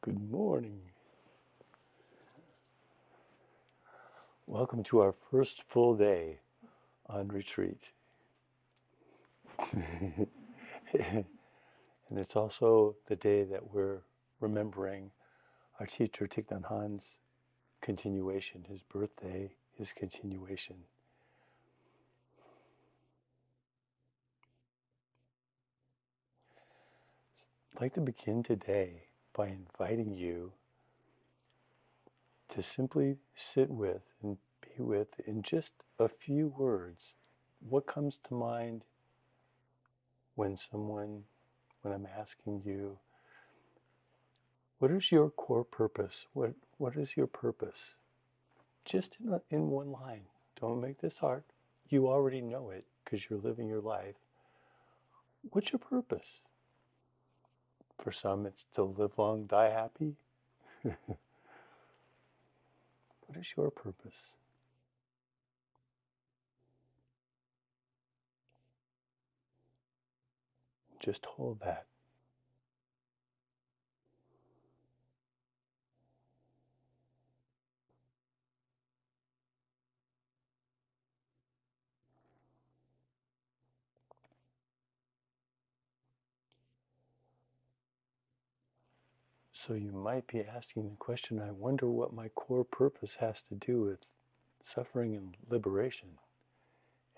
Good morning. Welcome to our first full day on retreat. And it's also the day that we're remembering our teacher Thich Nhat Hanh's continuation, his birthday, his continuation. I'd like to begin today by inviting you to simply sit with and be with in just a few words what comes to mind when I'm asking you, what is your core purpose? What is your purpose? Just in one line. Don't make this hard. You already know it because you're living your life. What's your purpose? For some, it's to live long, die happy. What is your purpose? Just hold that. So you might be asking the question, I wonder what my core purpose has to do with suffering and liberation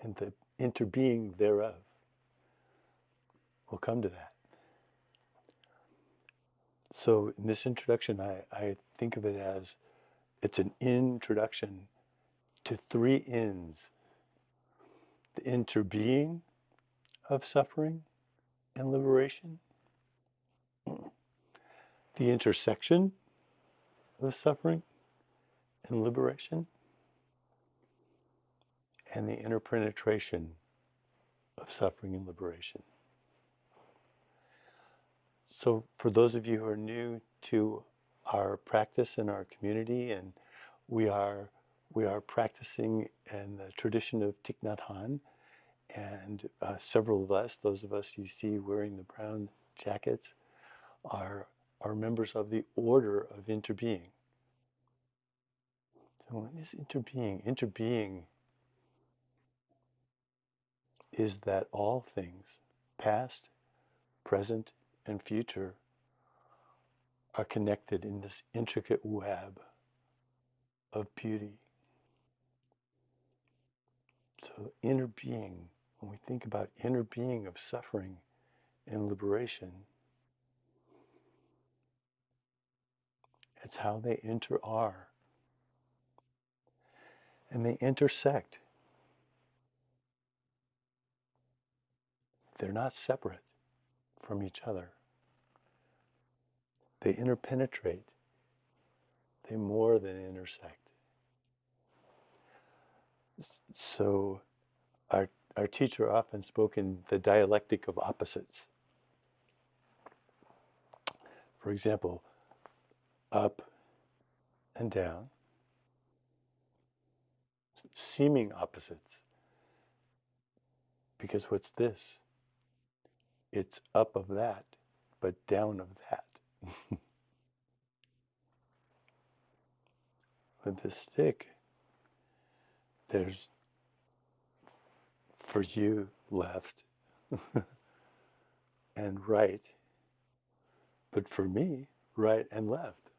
and the interbeing thereof. We'll come to that. So in this introduction, I think of it as it's an introduction to three ins: the interbeing of suffering and liberation, the intersection of suffering and liberation, and the interpenetration of suffering and liberation. So for those of you who are new to our practice in our community, and we are we are practicing in the tradition of Thich Nhat Hanh, and several of us, those of us you see wearing the brown jackets, are members of the order of interbeing. So what is interbeing? Interbeing is that all things, past, present, and future, are connected in this intricate web of beauty. So inner being, when we think about inner being of suffering and liberation, it's how they are. And they intersect. They're not separate from each other. They interpenetrate. They more than intersect. So our, our teacher often spoke in the dialectic of opposites. For example, up and down, seeming opposites. Because what's this? It's up of that, but down of that. With the stick, there's for you left and right, but for me, right and left.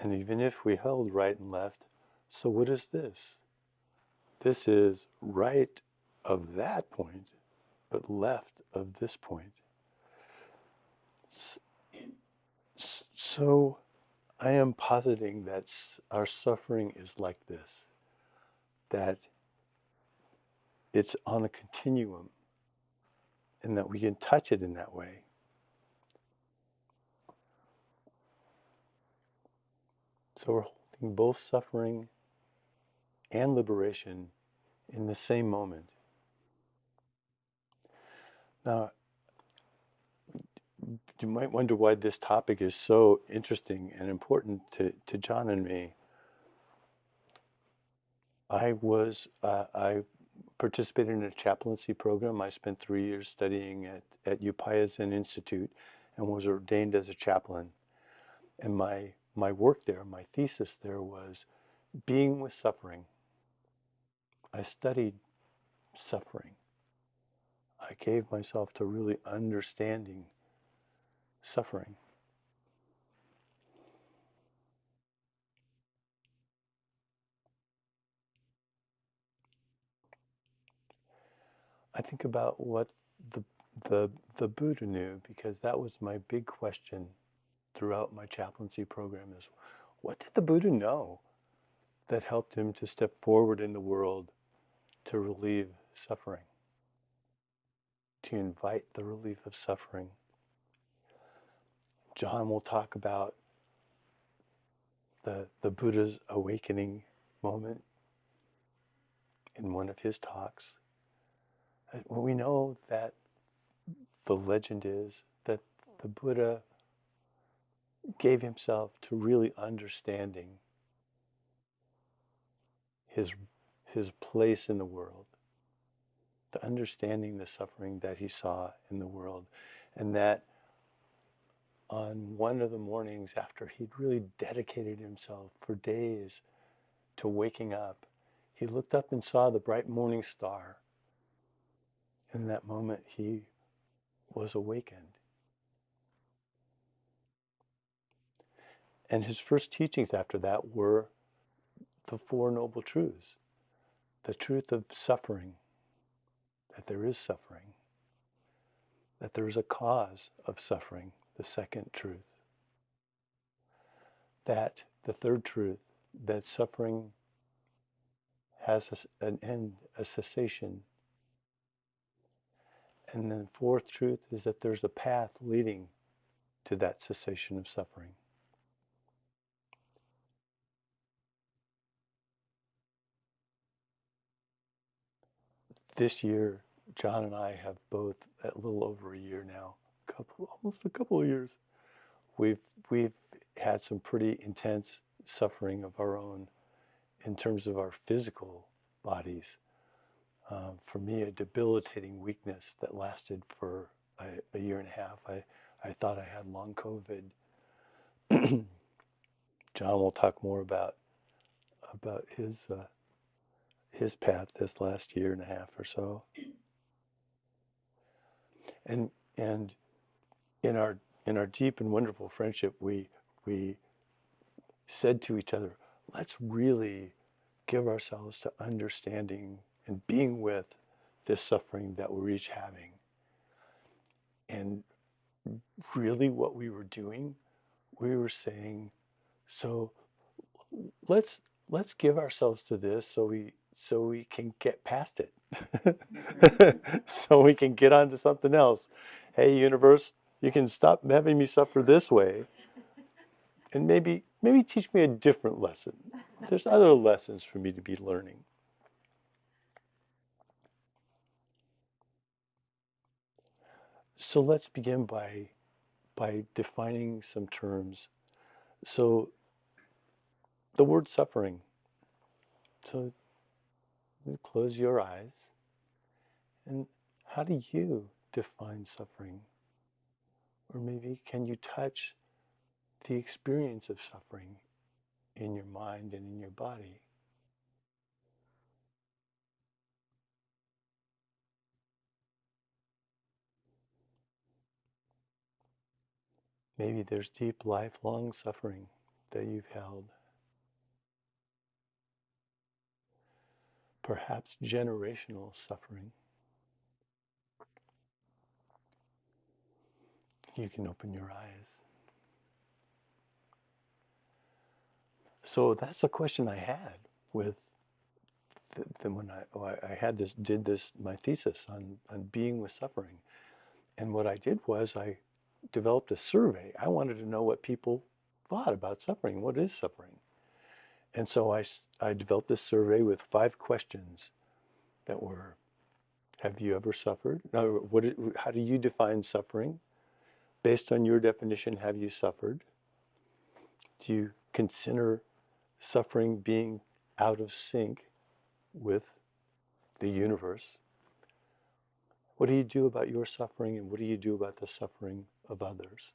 And even if we held right and left, so what is this? This is right of that point, but left of this point. So I am positing that our suffering is like this, that it's on a continuum and that we can touch it in that way. So we're holding both suffering and liberation in the same moment. Now, you might wonder why this topic is so interesting and important to John and me. I participated in a chaplaincy program. I spent 3 years studying at Upaya Zen Institute, and was ordained as a chaplain. And my work there, my thesis there was being with suffering. I studied suffering. I gave myself to really understanding suffering. I think about what the the the Buddha knew, because that was my big question throughout my chaplaincy program, is what did the Buddha know that helped him to step forward in the world to relieve suffering, to invite the relief of suffering. John will talk about the Buddha's awakening moment in one of his talks. Well, we know that the legend is that the Buddha gave himself to really understanding his his place in the world, to understanding the suffering that he saw in the world, and that on one of the mornings after he'd really dedicated himself for days to waking up, he looked up and saw the bright morning star. In that moment, he was awakened. And his first teachings after that were the Four Noble Truths, the truth of suffering, that there is suffering, that there is a cause of suffering, the second truth, that the third truth, that suffering has an end, a cessation. And then the fourth truth is that there's a path leading to that cessation of suffering. This year, John and I have both, a little over a year now, almost a couple of years, we've we've had some pretty intense suffering of our own in terms of our physical bodies. For me, a debilitating weakness that lasted for a year and a half. I thought I had long COVID. John will talk more about his path this last year and a half or so. And and in our deep and wonderful friendship, we said to each other, let's really give ourselves to understanding and being with this suffering that we're each having. And really what we were doing, we were saying, so let's let's give ourselves to this so we can get past it. So we can get on to something else. Hey universe, you can stop having me suffer this way and maybe teach me a different lesson. There's other lessons for me to be learning. So let's begin by defining some terms. So the word suffering. So close your eyes, and how do you define suffering? Or maybe can you touch the experience of suffering in your mind and in your body? Maybe there's deep lifelong suffering that you've held, perhaps generational suffering. You can open your eyes. So that's the question I had with when I had did this, my thesis on being with suffering. And what I did was I developed a survey. I wanted to know what people thought about suffering. What is suffering? And so I developed this survey with 5 questions that were, have you ever suffered? No, how do you define suffering? Based on your definition, have you suffered? Do you consider suffering being out of sync with the universe? What do you do about your suffering, and what do you do about the suffering of others.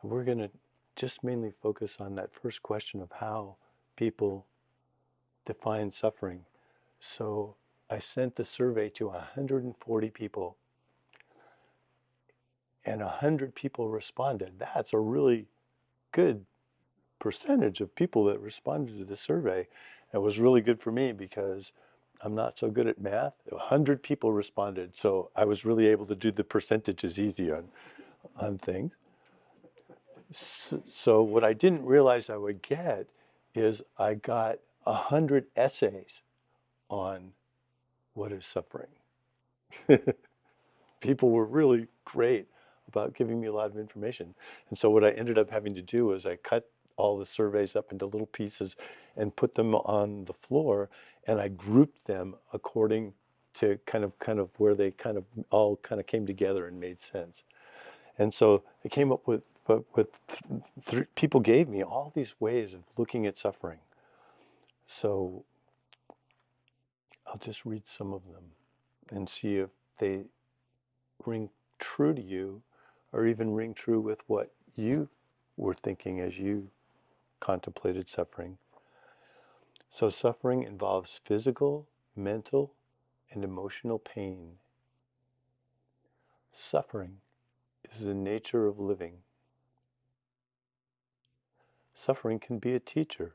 And we're going to just mainly focus on that first question of how people define suffering. So I sent the survey to 140 people, and 100 people responded. That's a really good percentage of people that responded to the survey. It was really good for me because I'm not so good at math. 100 people responded, so I was really able to do the percentages easy on things. So what I didn't realize I would get is I got 100 essays on what is suffering. People were really great about giving me a lot of information. And so what I ended up having to do was I cut all the surveys up into little pieces and put them on the floor, and I grouped them according to kind of where they kind of all kind of came together and made sense. And so I came up with people gave me all these ways of looking at suffering. So I'll just read some of them and see if they ring true to you or even ring true with what you were thinking as you contemplated suffering. So suffering involves physical, mental, and emotional pain. Suffering is the nature of living. Suffering can be a teacher.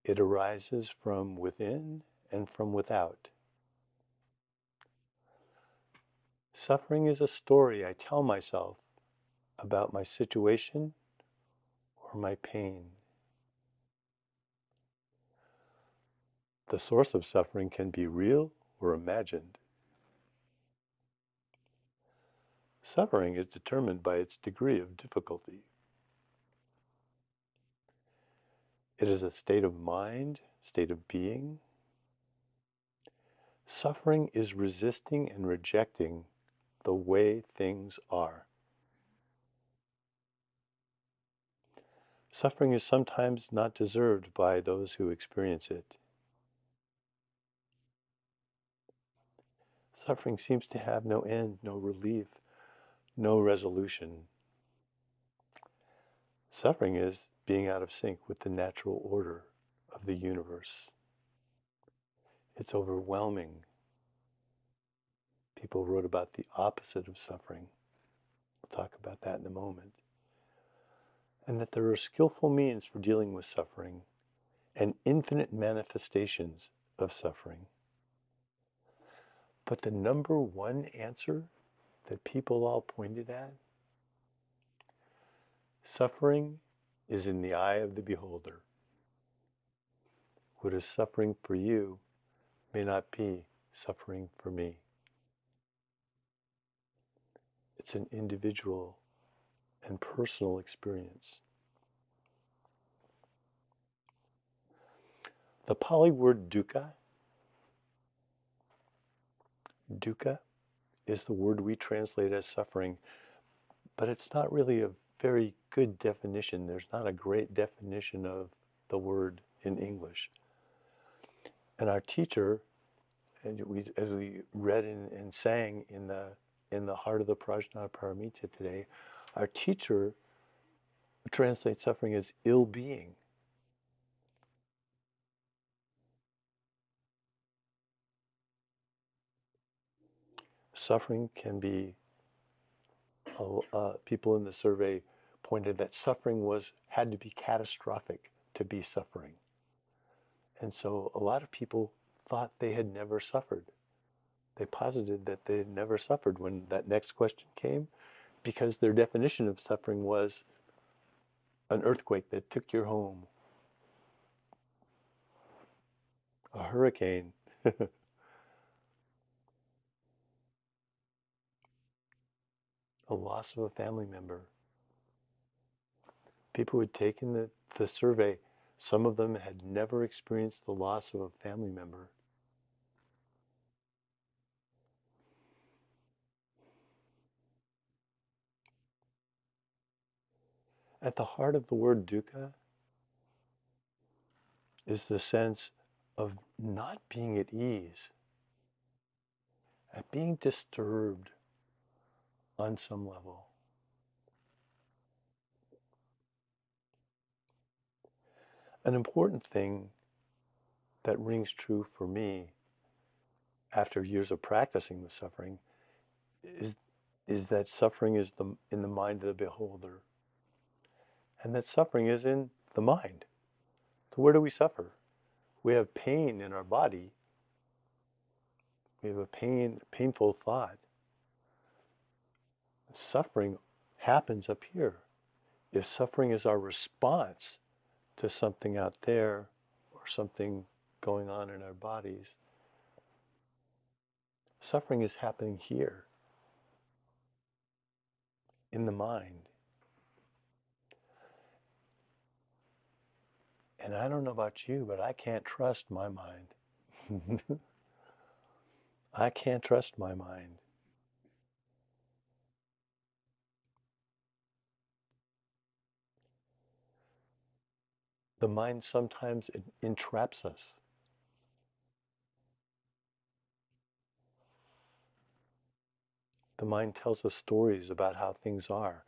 It arises from within and from without. Suffering is a story I tell myself about my situation or my pain. The source of suffering can be real or imagined. Suffering is determined by its degree of difficulty. It is a state of mind, state of being. Suffering is resisting and rejecting the way things are. Suffering is sometimes not deserved by those who experience it. Suffering seems to have no end, no relief, no resolution. Suffering is being out of sync with the natural order of the universe. It's overwhelming. People wrote about the opposite of suffering. We'll talk about that in a moment. And that there are skillful means for dealing with suffering and infinite manifestations of suffering. But the number one answer that people all pointed at, suffering is in the eye of the beholder. What is suffering for you may not be suffering for me. It's an individual and personal experience. The Pali word dukkha is the word we translate as suffering, but it's not really a very good definition. There's not a great definition of the word in English. And our teacher, as we read and sang in the heart of the Prajna Paramita today, our teacher translates suffering as ill-being. Suffering can be, people in the survey pointed that suffering had to be catastrophic to be suffering. And so a lot of people thought they had never suffered. They posited that they had never suffered when that next question came, because their definition of suffering was an earthquake that took your home, a hurricane, a loss of a family member. People who had taken the survey, some of them had never experienced the loss of a family member. At the heart of the word dukkha is the sense of not being at ease, at being disturbed, on some level. An important thing that rings true for me after years of practicing the suffering is that suffering is in the mind of the beholder, and that suffering is in the mind. So where do we suffer? We have pain in our body. We have a painful thought. Suffering happens up here. If suffering is our response to something out there or something going on in our bodies, suffering is happening here in the mind. And I don't know about you, but I can't trust my mind. I can't trust my mind. The mind sometimes entraps us. The mind tells us stories about how things are,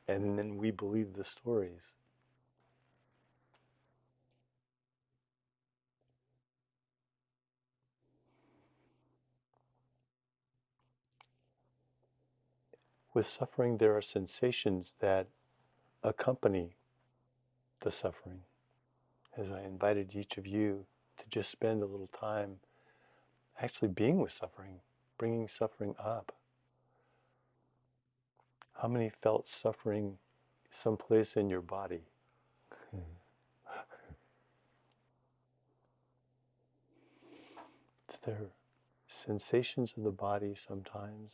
and then we believe the stories. With suffering, there are sensations that accompany the suffering. As I invited each of you to just spend a little time actually being with suffering, bringing suffering up. How many felt suffering someplace in your body? There are sensations in the body sometimes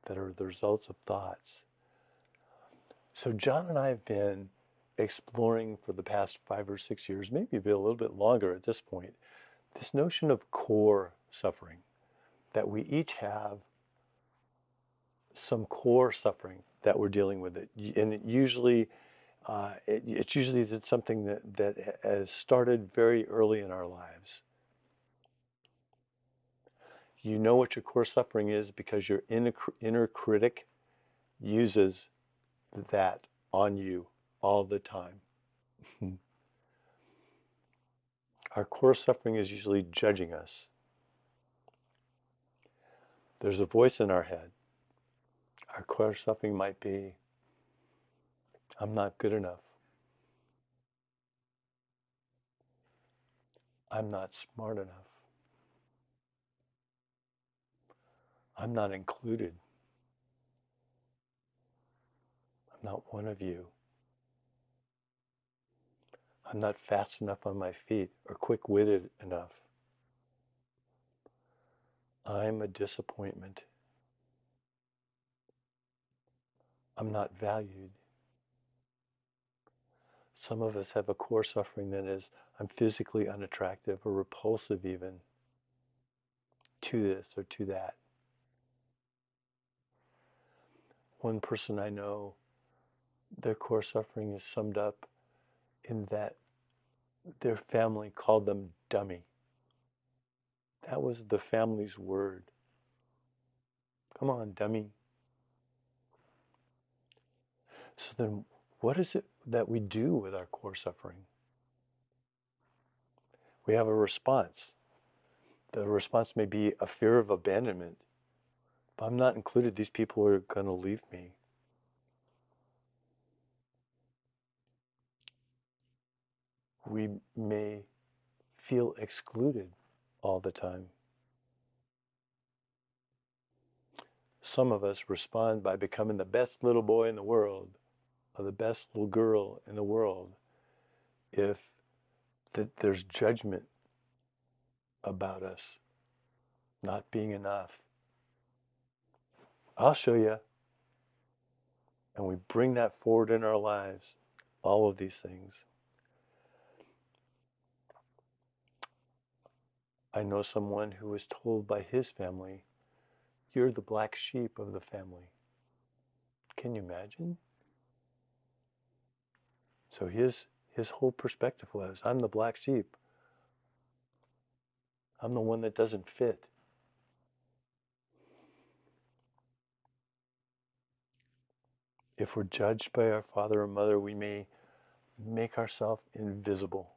that are the results of thoughts. So John and I have been exploring for the past 5 or 6 years, maybe a little bit longer at this point, this notion of core suffering, that we each have some core suffering that we're dealing with it. And it's usually something that has started very early in our lives. You know what your core suffering is because your inner critic uses that on you all the time. Our core suffering is usually judging us. There's a voice in our head. Our core suffering might be, I'm not good enough. I'm not smart enough. I'm not included. I'm not one of you. I'm not fast enough on my feet or quick-witted enough. I'm a disappointment. I'm not valued. Some of us have a core suffering that is, I'm physically unattractive or repulsive even to this or to that. One person I know, their core suffering is summed up in that their family called them dummy. That was the family's word. Come on, dummy. So then what is it that we do with our core suffering? We have a response. The response may be a fear of abandonment. If I'm not included, these people are going to leave me. We may feel excluded all the time. Some of us respond by becoming the best little boy in the world or the best little girl in the world if there's judgment about us not being enough. I'll show you. And we bring that forward in our lives, all of these things. I know someone who was told by his family, you're the black sheep of the family. Can you imagine? So his whole perspective was, I'm the black sheep. I'm the one that doesn't fit. If we're judged by our father or mother, we may make ourselves invisible.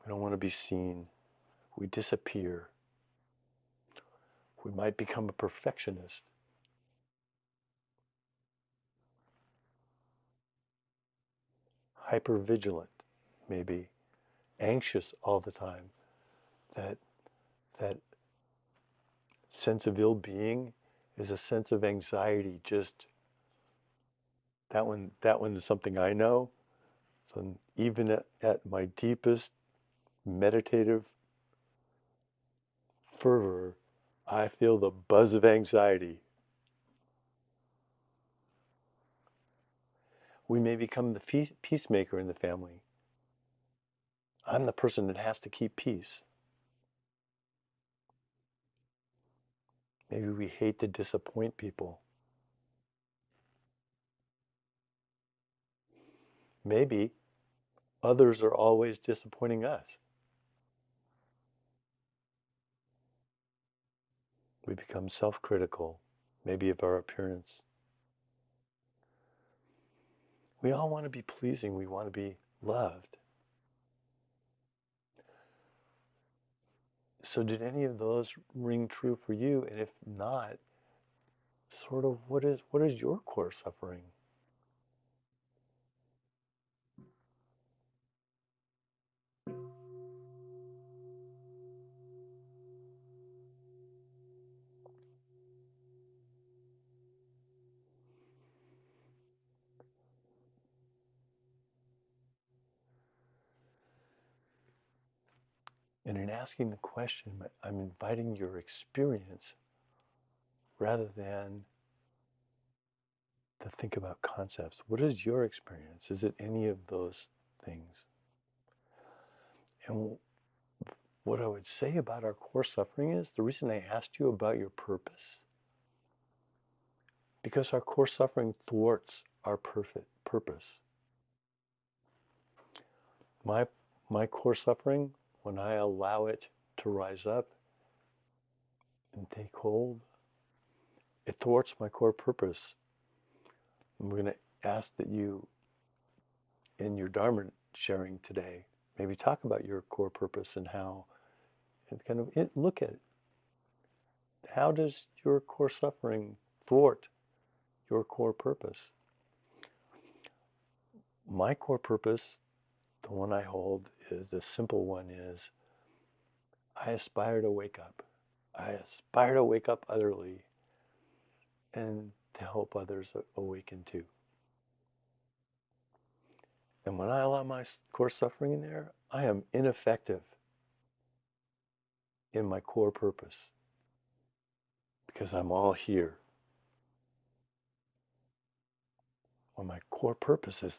We don't want to be seen. We disappear. We might become a perfectionist. Hypervigilant, maybe. Anxious all the time. That that sense of ill-being is a sense of anxiety. Just that one is something I know. So even at my deepest meditative fervor, I feel the buzz of anxiety. We may become the peacemaker in the family. I'm the person that has to keep peace. Maybe we hate to disappoint people. Maybe others are always disappointing us. We become self-critical, maybe of our appearance. We all want to be pleasing. We want to be loved. So did any of those ring true for you? And if not, sort of what is your core suffering? And in asking the question, I'm inviting your experience rather than to think about concepts. What is your experience? Is it any of those things? And what I would say about our core suffering is the reason I asked you about your purpose, because our core suffering thwarts our perfect purpose. My my core suffering, when I allow it to rise up and take hold, it thwarts my core purpose. And we're going to ask that you, in your Dharma sharing today, maybe talk about your core purpose and how, and kind of look at it. How does your core suffering thwart your core purpose? My core purpose, the one I hold, is the simple one is I aspire to wake up. I aspire to wake up utterly and to help others awaken too. And when I allow my core suffering in there, I am ineffective in my core purpose because I'm all here. When my core purpose is,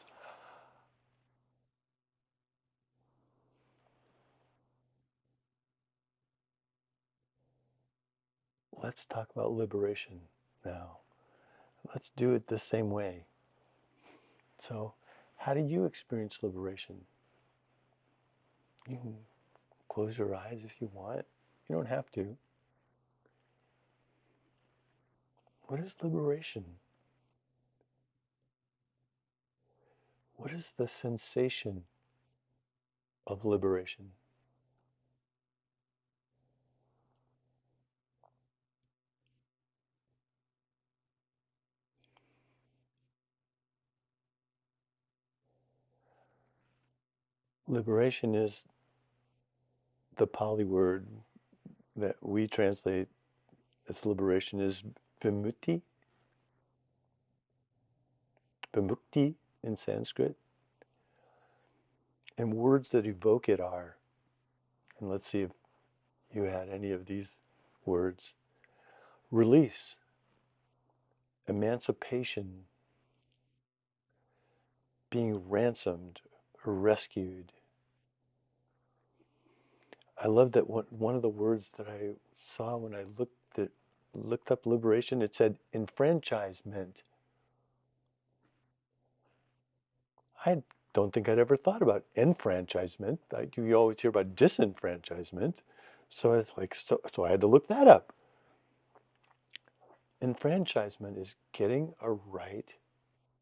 let's talk about liberation now. Let's do it the same way. So, how do you experience liberation? You can close your eyes if you want. You don't have to. What is liberation? What is the sensation of liberation? Liberation is the Pali word that we translate as liberation is vimukti, vimukti in Sanskrit. And words that evoke it are, and let's see if you had any of these words: release, emancipation, being ransomed or rescued. I love that one of the words that I saw when I looked up liberation, it said enfranchisement. I don't think I'd ever thought about enfranchisement. You always hear about disenfranchisement. So it's like, so I had to look that up. Enfranchisement is getting a right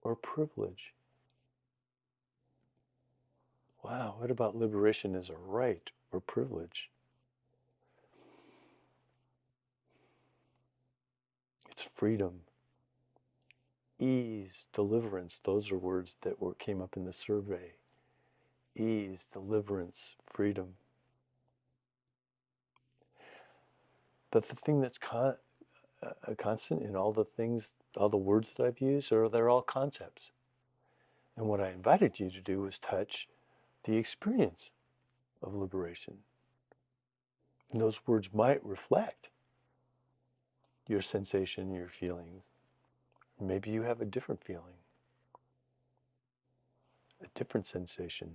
or privilege. Wow, what about liberation as a right or privilege? It's freedom, ease, deliverance. Those are words that came up in the survey. Ease, deliverance, freedom. But the thing that's a constant in all the things, all the words that I've used, they're all concepts. And what I invited you to do was touch the experience of liberation. And those words might reflect your sensation, your feelings. Maybe you have a different feeling, a different sensation.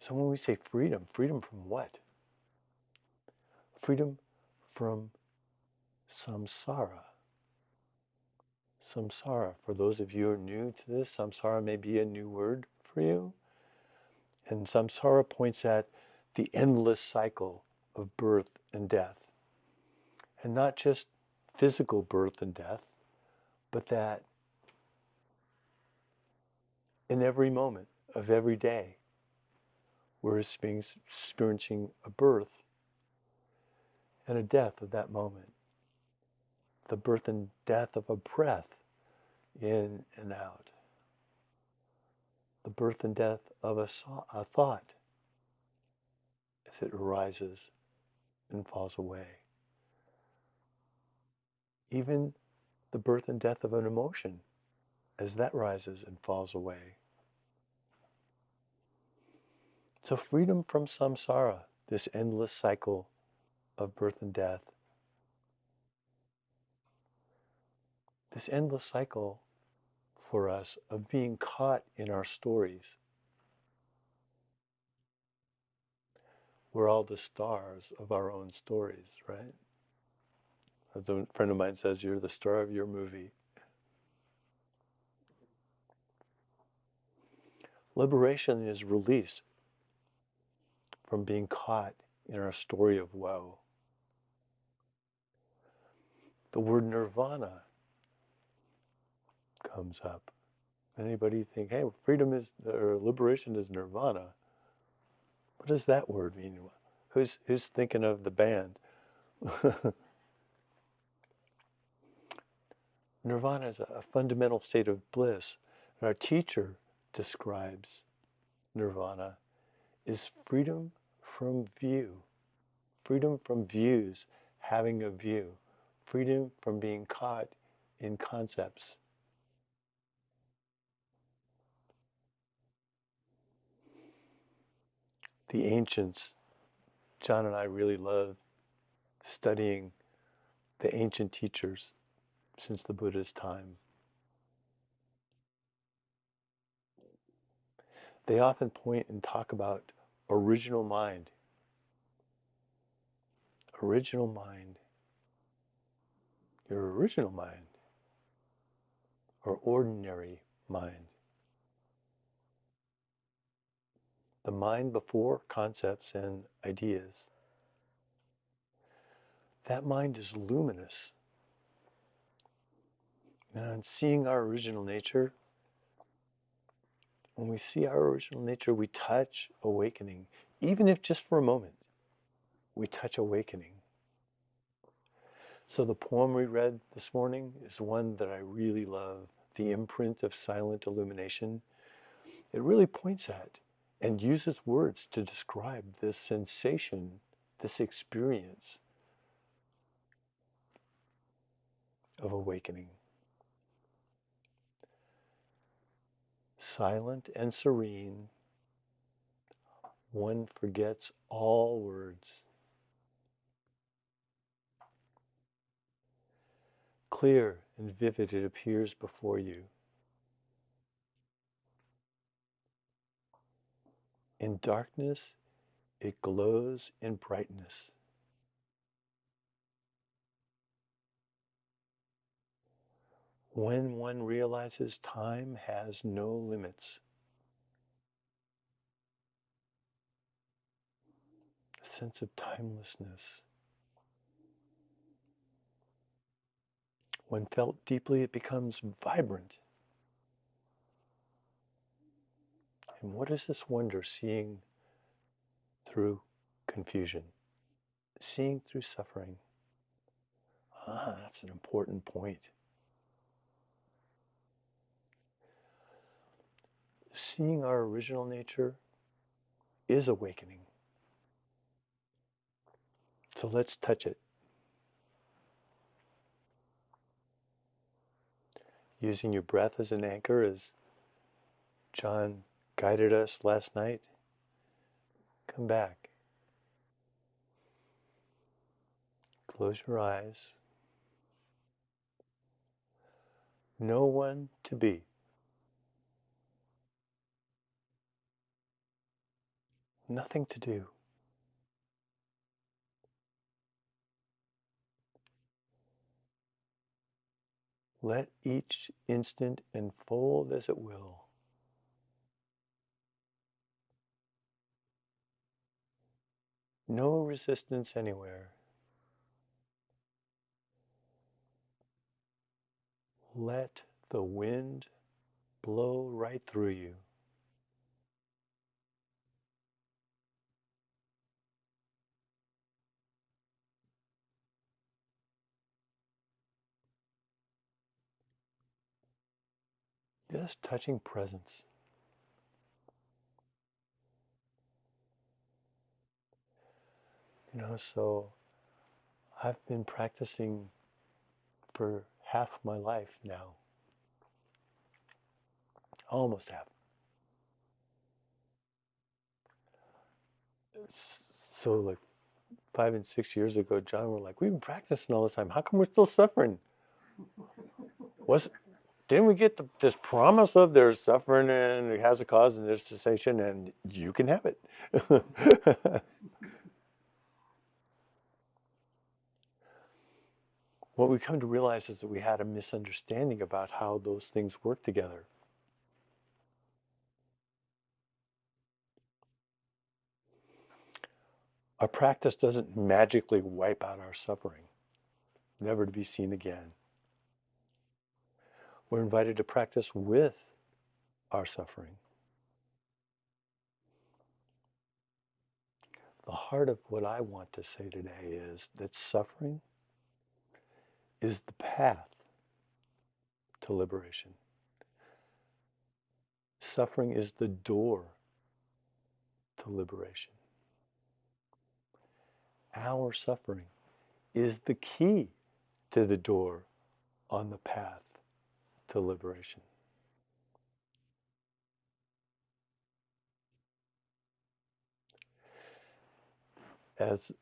So when we say freedom, freedom from what? Freedom from samsara. Samsara, for those of you who are new to this, samsara may be a new word for you. And samsara points at the endless cycle of birth and death. And not just physical birth and death, but that in every moment of every day, we're experiencing a birth and a death of that moment. The birth and death of a breath in and out. The birth and death of a thought as it arises and falls away. Even the birth and death of an emotion as that rises and falls away. So freedom from samsara, this endless cycle of birth and death, this endless cycle for us of being caught in our stories. We're all the stars of our own stories, right? As a friend of mine says, you're the star of your movie. Liberation is release from being caught in our story of woe. The word nirvana comes up. Anybody think, hey, freedom is, or liberation is nirvana? What does that word mean? Who's thinking of the band? Nirvana is a fundamental state of bliss. And our teacher describes nirvana is freedom from view, freedom from views, having a view, freedom from being caught in concepts. The ancients, John and I really love studying the ancient teachers since the Buddha's time. They often point and talk about original mind. Original mind. Your original mind. Or ordinary mind. The mind before concepts and ideas. That mind is luminous. And seeing our original nature, when we see our original nature, we touch awakening. Even if just for a moment, we touch awakening. So the poem we read this morning is one that I really love, The Imprint of Silent Illumination. It really points at and uses words to describe this sensation, this experience of awakening. Silent and serene, one forgets all words. Clear and vivid it appears before you. In darkness, it glows in brightness. When one realizes time has no limits, a sense of timelessness, When felt deeply, it becomes vibrant. And what is this wonder, seeing through confusion, seeing through suffering? That's an important point. Seeing our original nature is awakening. So let's touch it. Using your breath as an anchor, as John guided us last night, come back. Close your eyes. No one to be. Nothing to do. Let each instant unfold as it will. No resistance anywhere. Let the wind blow right through you. Just touching presence. So I've been practicing for half my life now. Almost half. So like 5 and 6 years ago, John were like, we've been practicing all this time. How come we're still suffering? Was Didn't we get this promise of there's suffering and it has a cause and there's cessation and you can have it? What we come to realize is that we had a misunderstanding about how those things work together. Our practice doesn't magically wipe out our suffering, never to be seen again. We're invited to practice with our suffering. The heart of what I want to say today is that suffering is the path to liberation. Suffering is the door to liberation. Our suffering is the key to the door on the path to liberation. As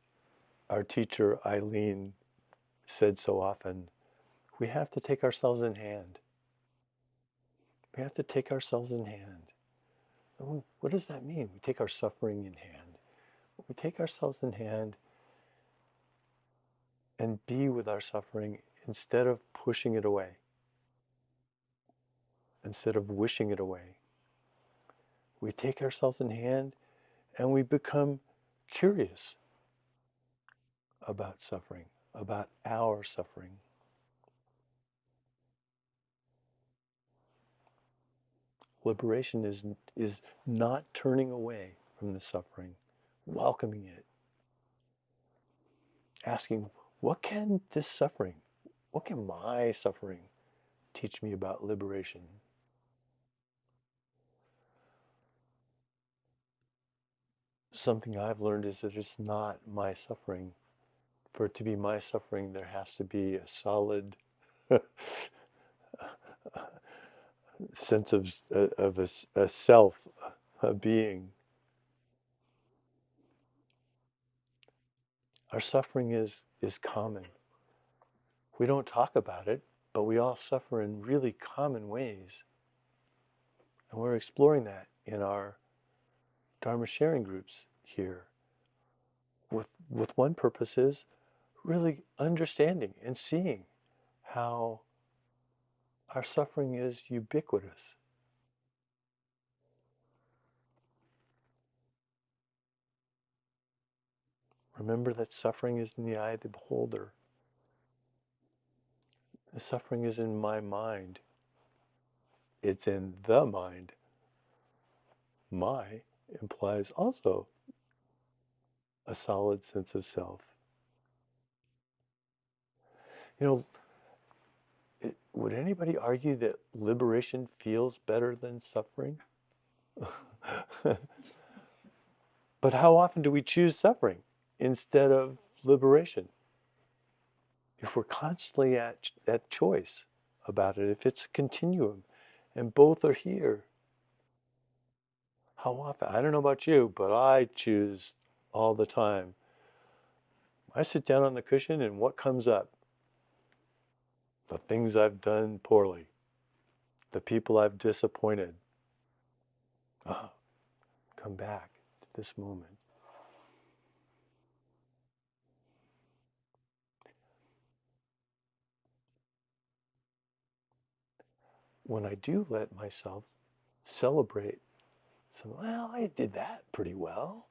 our teacher Eileen said so often, we have to take ourselves in hand. We have to take ourselves in hand. And what does that mean? We take our suffering in hand. We take ourselves in hand and be with our suffering instead of pushing it away, instead of wishing it away. We take ourselves in hand and we become curious about suffering, about our suffering. Liberation is not turning away from the suffering, welcoming it, asking, what can this suffering, what can my suffering teach me about liberation? Something I've learned is that it's not my suffering. For it to be my suffering, there has to be a solid sense of a self, a being. Our suffering is common. We don't talk about it, but we all suffer in really common ways. And we're exploring that in our Dharma sharing groups here. With one purpose is really understanding and seeing how our suffering is ubiquitous. Remember that suffering is in the eye of the beholder. The suffering is in my mind. It's in the mind. My implies also a solid sense of self. You know, would anybody argue that liberation feels better than suffering? But how often do we choose suffering instead of liberation? If we're constantly at choice about it, if it's a continuum and both are here, how often? I don't know about you, but I choose all the time. I sit down on the cushion and what comes up? The things I've done poorly, the people I've disappointed. Ah, come back to this moment. When I do let myself celebrate, so, well, I did that pretty well.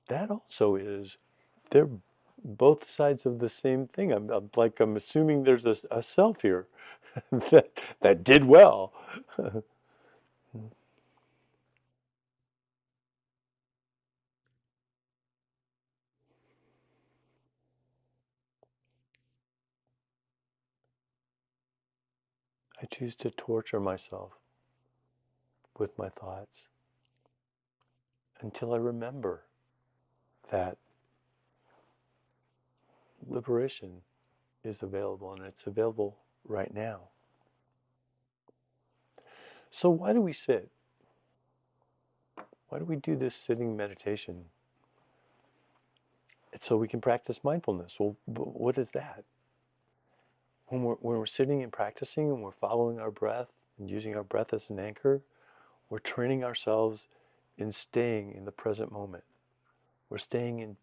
That also is, they're both sides of the same thing. I'm assuming there's a self here that that did well. I choose to torture myself with my thoughts until I remember that liberation is available and it's available right now. So why do we sit? Why do we do this sitting meditation? It's so we can practice mindfulness. Well, what is that? When we're sitting and practicing and we're following our breath and using our breath as an anchor, we're training ourselves in staying in the present moment. We're staying in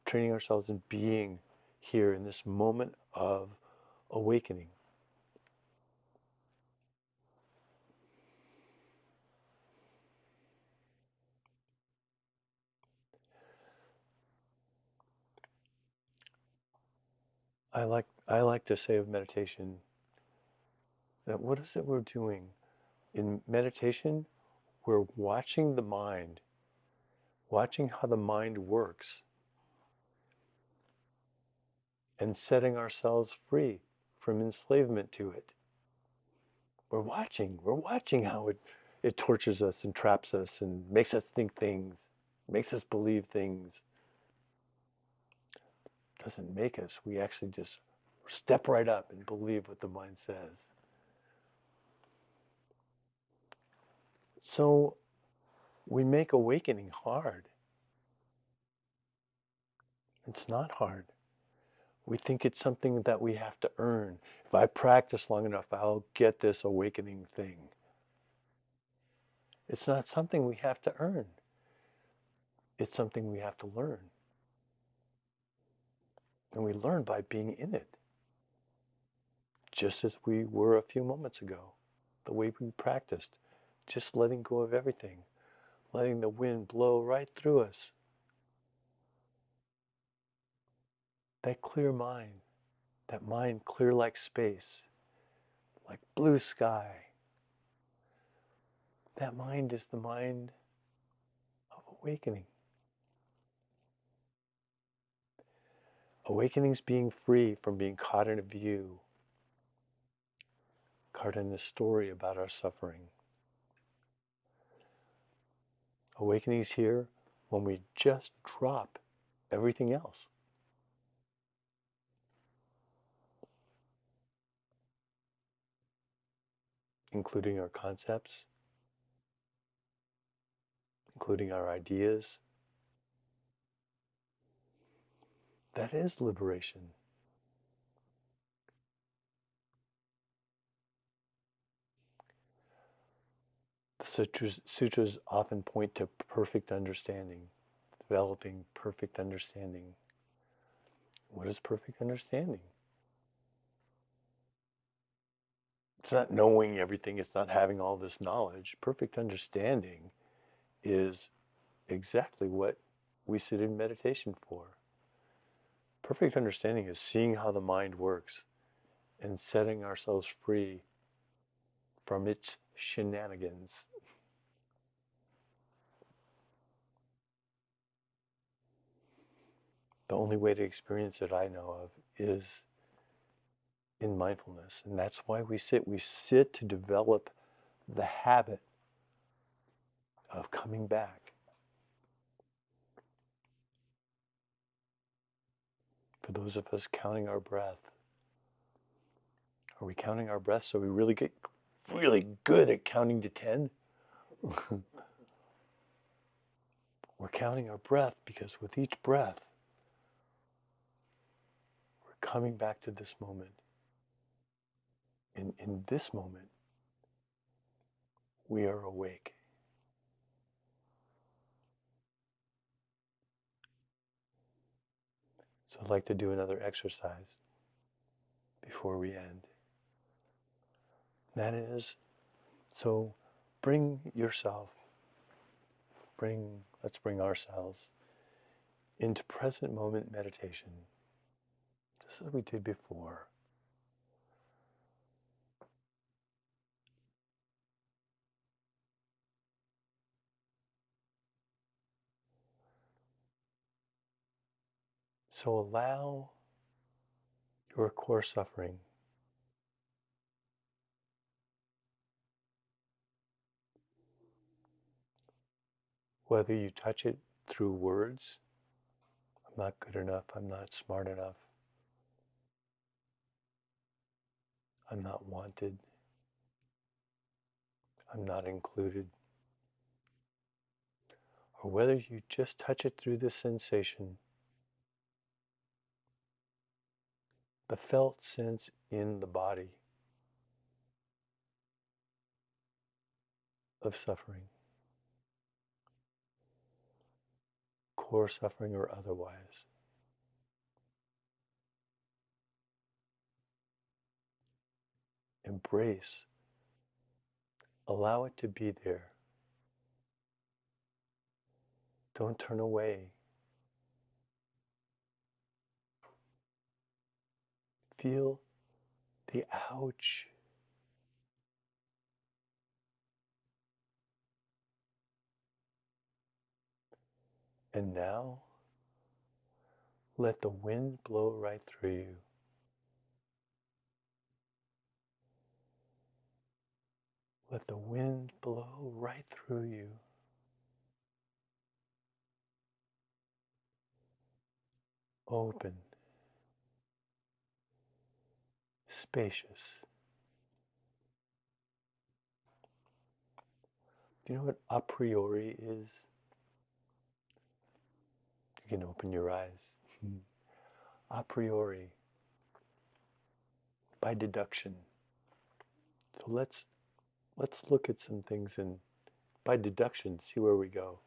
training ourselves in being here in this moment of awakening. I like to say of meditation that what is it we're doing? In meditation, we're watching the mind, watching how the mind works, and setting ourselves free from enslavement to it. We're watching how it tortures us and traps us and makes us think things, makes us believe things. Doesn't make us. We actually just step right up and believe what the mind says. So we make awakening hard. It's not hard. We think it's something that we have to earn. If I practice long enough, I'll get this awakening thing. It's not something we have to earn. It's something we have to learn. And we learn by being in it, just as we were a few moments ago. The way we practiced, just letting go of everything, letting the wind blow right through us. That clear mind, that mind clear like space, like blue sky. That mind is the mind of awakening. Awakening is being free from being caught in a view, caught in a story about our suffering. Awakening is here when we just drop everything else, including our concepts, including our ideas. That is liberation. The sutras often point to perfect understanding, developing perfect understanding. What is perfect understanding? It's not knowing everything, it's not having all this knowledge. Perfect understanding is exactly what we sit in meditation for. Perfect understanding is seeing how the mind works and setting ourselves free from its shenanigans. The only way to experience it I know of is in mindfulness. And that's why we sit. We sit to develop the habit of coming back. For those of us counting our breath, are we counting our breath so we really get really good at counting to 10? We're counting our breath because with each breath, we're coming back to this moment. In this moment, we are awake. So I'd like to do another exercise before we end. That is, so bring yourself, let's bring ourselves into present moment meditation, just as we did before. So allow your core suffering, whether you touch it through words, I'm not good enough, I'm not smart enough, I'm not wanted, I'm not included, or whether you just touch it through the sensation, the felt sense in the body of suffering, core suffering or otherwise. Embrace, allow it to be there. Don't turn away. Feel the ouch. And now, let the wind blow right through you. Let the wind blow right through you. Open, spacious. Do you know what a priori is? You can open your eyes. A priori, by deduction. So let's look at some things and by deduction see where we go.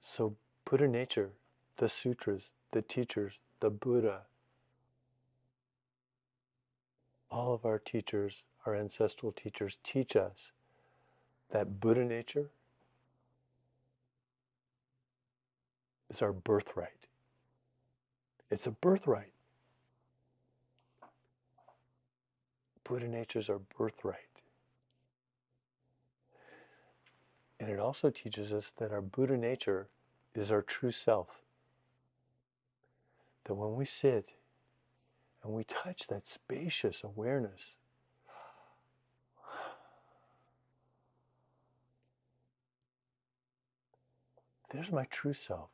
So Buddha nature, the sutras, the teachers, the Buddha, all of our teachers, our ancestral teachers teach us that Buddha nature is our birthright. It's a birthright. Buddha nature is our birthright. And it also teaches us that our Buddha nature is our true self. That when we sit and we touch that spacious awareness, there's my true self.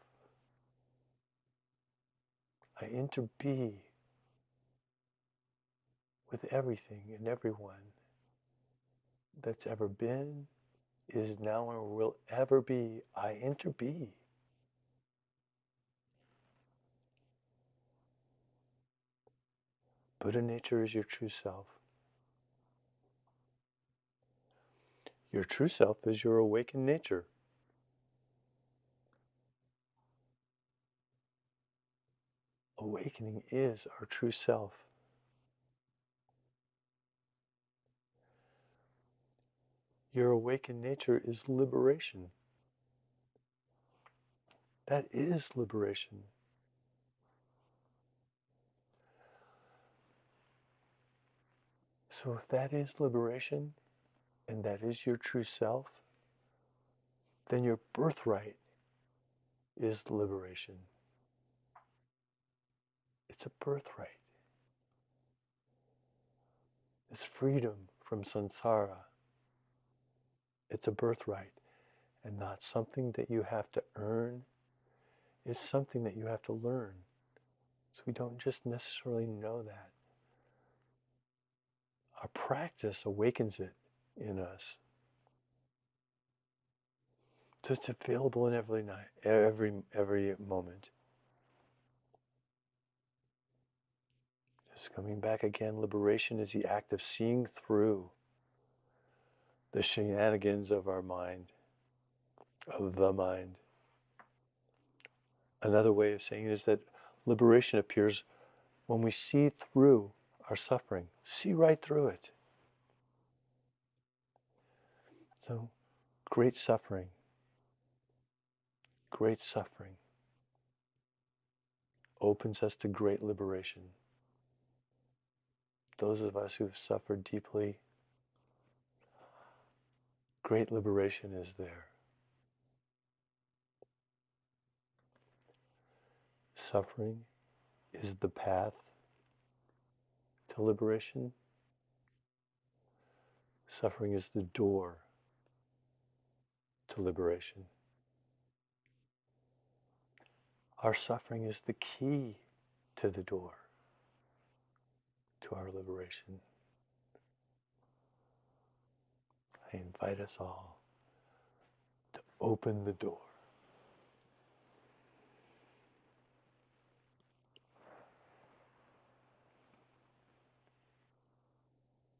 I interbe with everything and everyone that's ever been, is now, or will ever be. I interbe. Buddha nature is your true self. Your true self is your awakened nature. Awakening is our true self. Your awakened nature is liberation. That is liberation. So if that is liberation, and that is your true self, then your birthright is liberation. It's a birthright. It's freedom from samsara. It's a birthright, and not something that you have to earn. It's something that you have to learn. So we don't just necessarily know that. Our practice awakens it in us. So it's available in every night, every moment. Just coming back again, liberation is the act of seeing through the shenanigans of our mind, of the mind. Another way of saying it is that liberation appears when we see through our suffering, see right through it. So great suffering opens us to great liberation. Those of us who've suffered deeply, great liberation is there. Suffering is the path to liberation. Suffering is the door to liberation. Our suffering is the key to the door to our liberation. I invite us all to open the door.